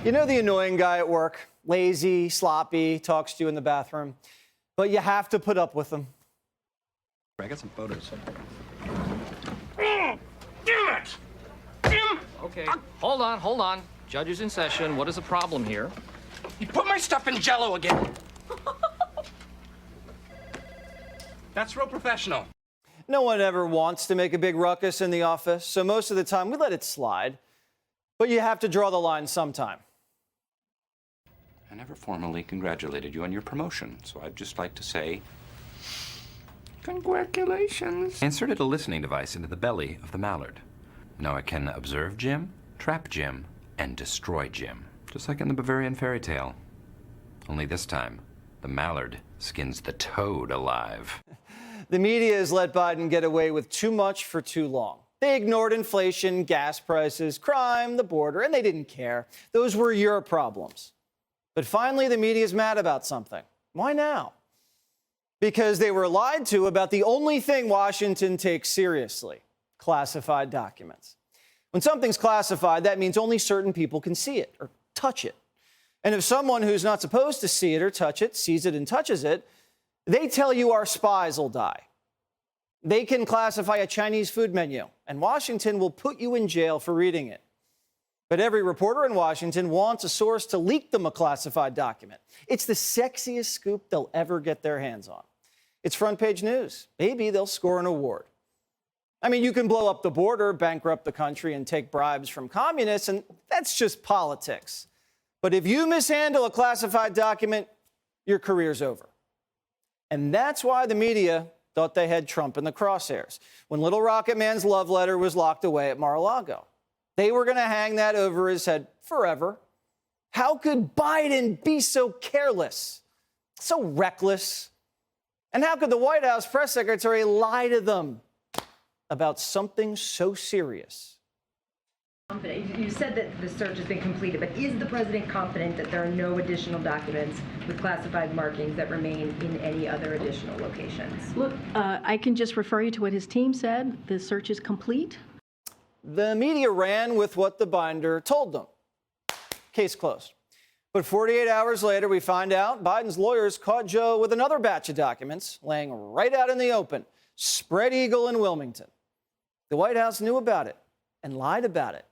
You know the annoying guy at work, lazy, sloppy, talks to you in the bathroom, but you have to put up with him. I got some photos. Damn it! Jim! Okay, hold on. Judge is in session. What is the problem here? You put my stuff in Jell-O again. That's real professional. No one ever wants to make a big ruckus in the office, so most of the time we let it slide. But you have to draw the line sometime. I never formally congratulated you on your promotion, so I'd just like to say, congratulations. I inserted a listening device into the belly of the mallard. Now I can observe Jim, trap Jim, and destroy Jim. Just like in the Bavarian fairy tale. Only this time, the mallard skins the toad alive. The media has let Biden get away with too much for too long. They ignored inflation, gas prices, crime, the border, and they didn't care. Those were your problems. But finally, the media is mad about something. Why now? Because they were lied to about the only thing Washington takes seriously: classified documents. When something's classified, that means only certain people can see it or touch it. And if someone who's not supposed to see it or touch it sees it and touches it, they tell you our spies will die. They can classify a Chinese food menu, and Washington will put you in jail for reading it. But every reporter in Washington wants a source to leak them a classified document. It's the sexiest scoop they'll ever get their hands on. It's front page news. Maybe they'll score an award. I mean, you can blow up the border, bankrupt the country, and take bribes from communists, and that's just politics. But if you mishandle a classified document, your career's over. And that's why the media thought they had Trump in the crosshairs when Little Rocket Man's love letter was locked away at Mar-a-Lago. They were going to hang that over his head forever. How could Biden be so careless, so reckless? And how could the White House press secretary lie to them about something so serious? You said that the search has been completed, but is the president confident that there are no additional documents with classified markings that remain in any other additional locations? Look, I can just refer you to what his team said. The search is complete. The media ran with what the binder told them. Case closed. But 48 hours later, we find out Biden's lawyers caught Joe with another batch of documents laying right out in the open, spread eagle in Wilmington. The White House knew about it and lied about it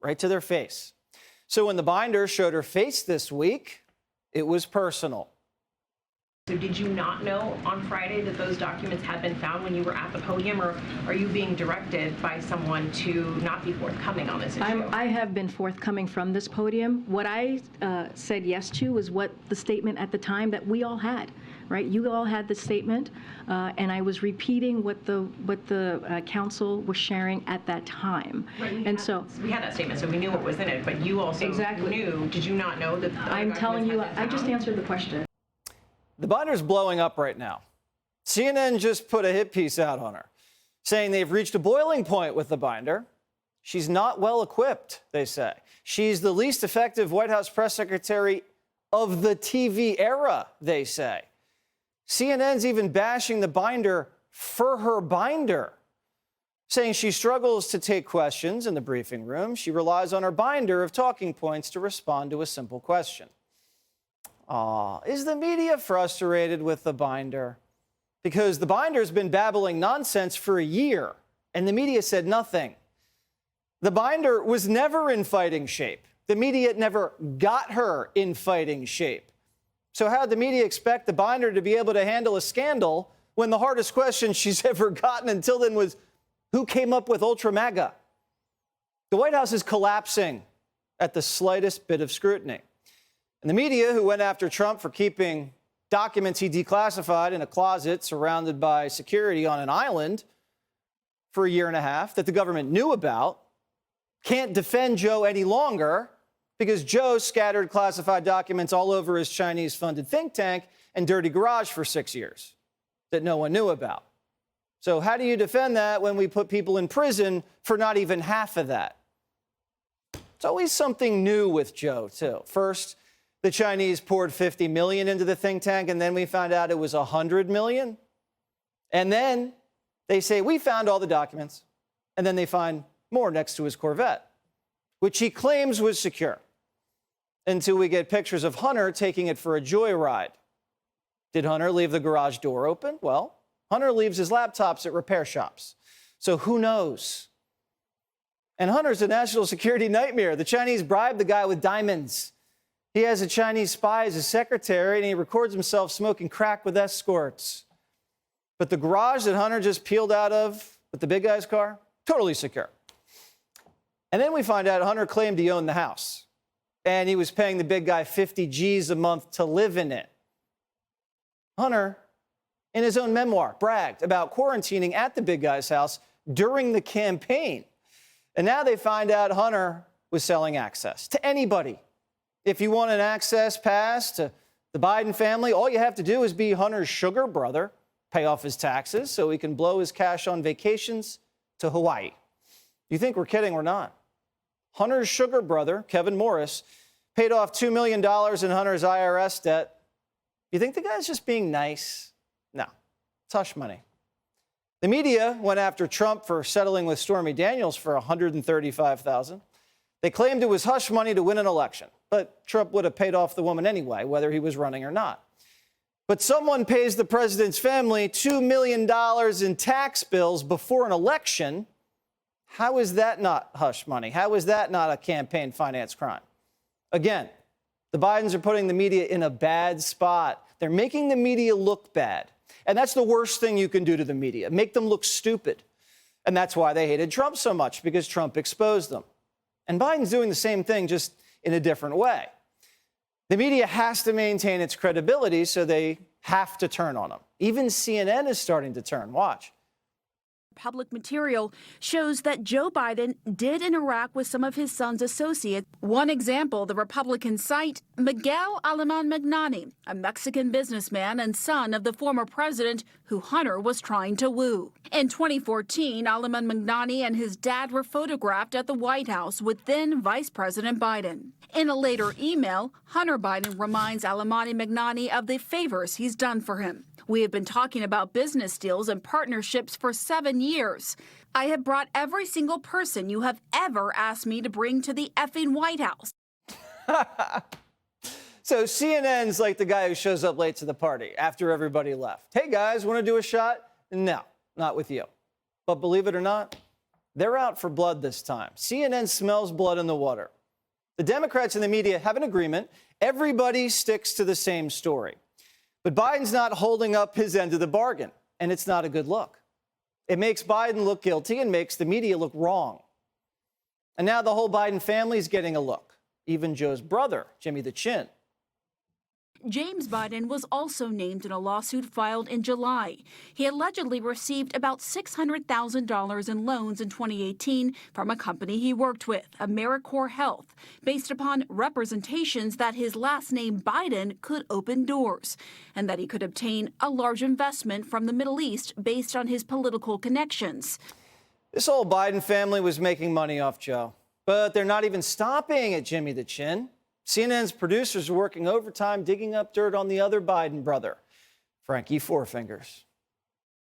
right to their face. So when the binder showed her face this week, it was personal. So did you not know on Friday that those documents had been found when you were at the podium, or are you being directed by someone to not be forthcoming on this issue? I have been forthcoming from this podium. What I said yes to was what the statement at the time that we all had, right? You all had the statement, and I was repeating what the council was sharing at that time. Right, and so we had that statement, so we knew what was in it, but you also knew. Did you not know that? I'm telling you, I just answered the question. The binder's blowing up right now. CNN just put a hit piece out on her, saying they've reached a boiling point with the binder. She's not well equipped, they say. She's the least effective White House press secretary of the TV era, they say. CNN's even bashing the binder for her binder, saying she struggles to take questions in the briefing room. She relies on her binder of talking points to respond to a simple question. Is the media frustrated with the binder? Because the binder's been babbling nonsense for a year, and the media said nothing. The binder was never in fighting shape. The media never got her in fighting shape. So how'd the media expect the binder to be able to handle a scandal when the hardest question she's ever gotten until then was, who came up with Ultra MAGA? The White House is collapsing at the slightest bit of scrutiny. And the media, who went after Trump for keeping documents he declassified in a closet surrounded by security on an island for a year and a half that the government knew about, can't defend Joe any longer because Joe scattered classified documents all over his Chinese-funded think tank and dirty garage for 6 years that no one knew about. So how do you defend that when we put people in prison for not even half of that? It's always something new with Joe, too. First, the Chinese poured $50 million into the think tank, and then we found out it was $100 million. And then they say, we found all the documents. And then they find more next to his Corvette, which he claims was secure. until we get pictures of Hunter taking it for a joyride. Did Hunter leave the garage door open? Well, Hunter leaves his laptops at repair shops. So who knows? And Hunter's a national security nightmare. The Chinese bribed the guy with diamonds. He has a Chinese spy as his secretary, and he records himself smoking crack with escorts. But the garage that Hunter just peeled out of with the big guy's car, totally secure. And then we find out Hunter claimed he owned the house, and he was paying the big guy 50 G's a month to live in it. Hunter, in his own memoir, bragged about quarantining at the big guy's house during the campaign. And now they find out Hunter was selling access to anybody. If you want an access pass to the Biden family, all you have to do is be Hunter's sugar brother, pay off his taxes so he can blow his cash on vacations to Hawaii. You think we're kidding? We're not. Hunter's sugar brother, Kevin Morris, paid off $2 million in Hunter's IRS debt. You think the guy's just being nice? No, it's hush money. The media went after Trump for settling with Stormy Daniels for $135,000. They claimed it was hush money to win an election, but Trump would have paid off the woman anyway, whether he was running or not. But someone pays the president's family $2 million in tax bills before an election. How is that not hush money? How is that not a campaign finance crime? Again, the Bidens are putting the media in a bad spot. They're making the media look bad. And that's the worst thing you can do to the media, make them look stupid. And that's why they hated Trump so much, because Trump exposed them. And Biden's doing the same thing, just in a different way. The media has to maintain its credibility, so they have to turn on him. Even CNN is starting to turn. Watch. Public material shows that Joe Biden did interact with some of his son's associates. One example, the Republican cite Miguel Alemán Magnani, a Mexican businessman and son of the former president who Hunter was trying to woo. In 2014, Alemán Magnani and his dad were photographed at the White House with then Vice President Biden. In a later email, Hunter Biden reminds Alemán Magnani of the favors he's done for him. We have been talking about business deals and partnerships for 7 years. I have brought every single person you have ever asked me to bring to the effing White House. So CNN's like the guy who shows up late to the party after everybody left. Hey, guys, want to do a shot? No, not with you. But believe it or not, they're out for blood this time. CNN smells blood in the water. The Democrats and the media have an agreement. Everybody sticks to the same story. But Biden's not holding up his end of the bargain, and it's not a good look. It makes Biden look guilty and makes the media look wrong. And now the whole Biden family is getting a look, even Joe's brother, Jimmy the Chin. James Biden was also named in a lawsuit filed in July. He allegedly received about $600,000 in loans in 2018 from a company he worked with, AmeriCorps Health, based upon representations that his last name Biden could open doors and that he could obtain a large investment from the Middle East based on his political connections. This whole Biden family was making money off Joe, but they're not even stopping at Jimmy the Chin. CNN's producers are working overtime digging up dirt on the other Biden brother, Frankie Four Fingers.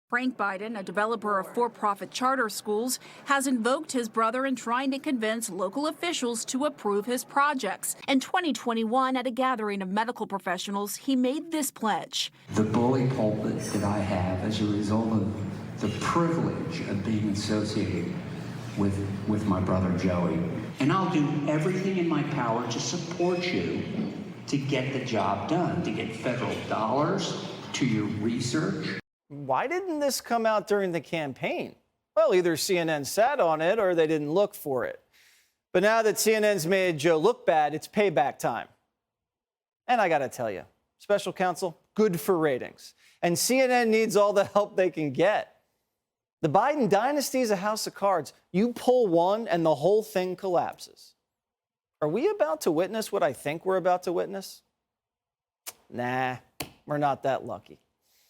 Frank Biden, a developer of for-profit charter schools, has invoked his brother in trying to convince local officials to approve his projects. In 2021, at a gathering of medical professionals, he made this pledge. The bully pulpit that I have as a result of the privilege of being associated with my brother Joey. And I'll do everything in my power to support you to get the job done, to get federal dollars to your research. Why didn't this come out during the campaign? Well, either CNN sat on it or they didn't look for it. But now that CNN's made Joe look bad, it's payback time. And I got to tell you, special counsel, good for ratings. And CNN needs all the help they can get. The Biden dynasty is a house of cards. You pull one and the whole thing collapses. Are we about to witness what I think we're about to witness? Nah, we're not that lucky.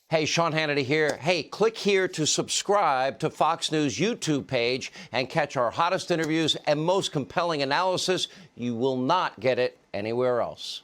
Hey, Sean Hannity here. Hey, click here to subscribe to Fox News YouTube page and catch our hottest interviews and most compelling analysis. You will not get it anywhere else.